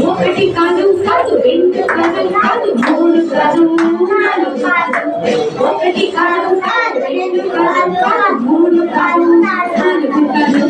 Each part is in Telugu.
ఒకటి కాదు కాదు రెండు కాదు కాదు మూడు కాదు నాలుగు కాదు ఒకటి కాదు కాదు రెండు కాదు కాదు మూడు కాదు నాలుగు కాదు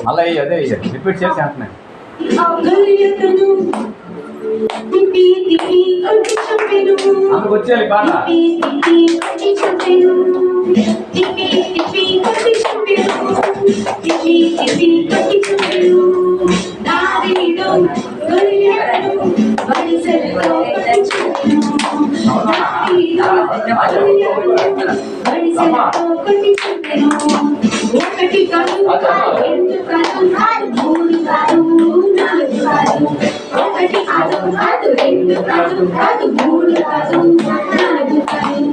అలా అదే రిపీట్ చేసి అంటున్నాయి. అందుకు వచ్చేయాలి పాట. ఒకటి కాదు రెండు కాదు మూడు కాదు నాలుగు కాదు ఒకటి కాదు కాదు రెండు కాదు కాదు మూడు కాదు నాలుగు కాదు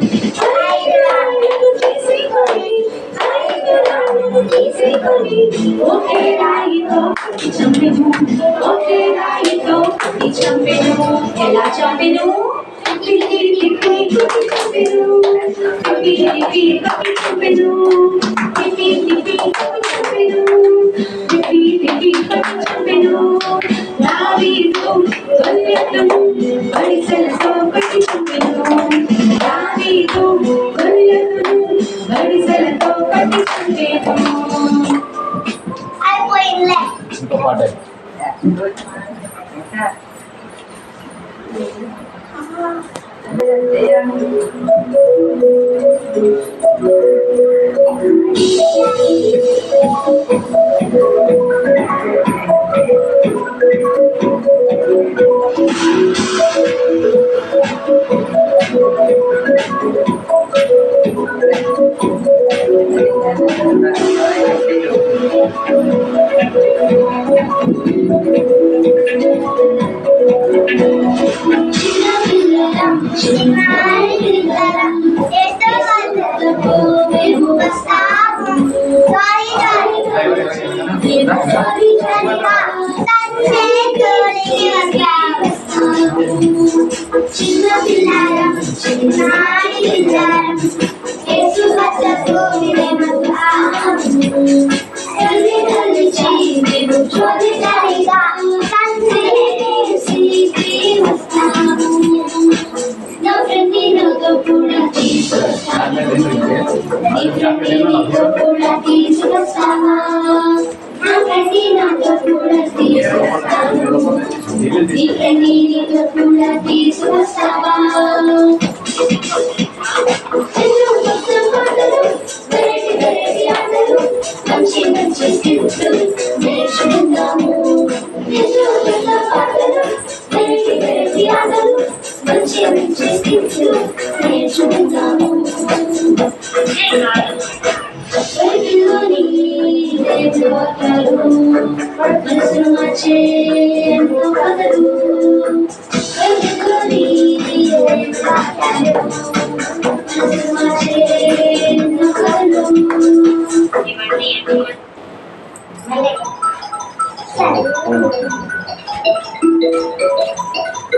తీసుకొని ఒకే రాయితో చంపెను ఒకే రాయితో చంపెను ఎలా చంపెను ఇంకో పాట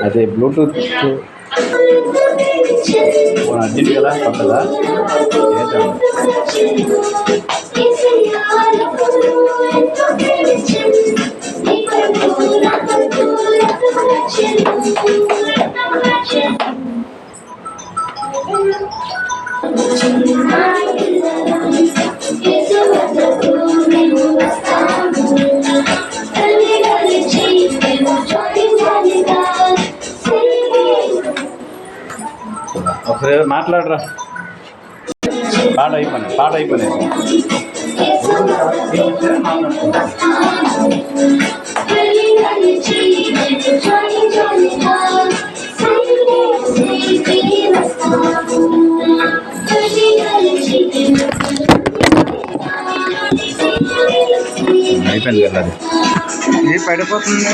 అదే బ్లూటూత్ అర్జెంట్ కదా కొత్తదా ఒకసారి మాట్లాడరా. పాట అయిపోయినాయి. అయిపోయింది కదా అది. ఇది పడిపోతుంది.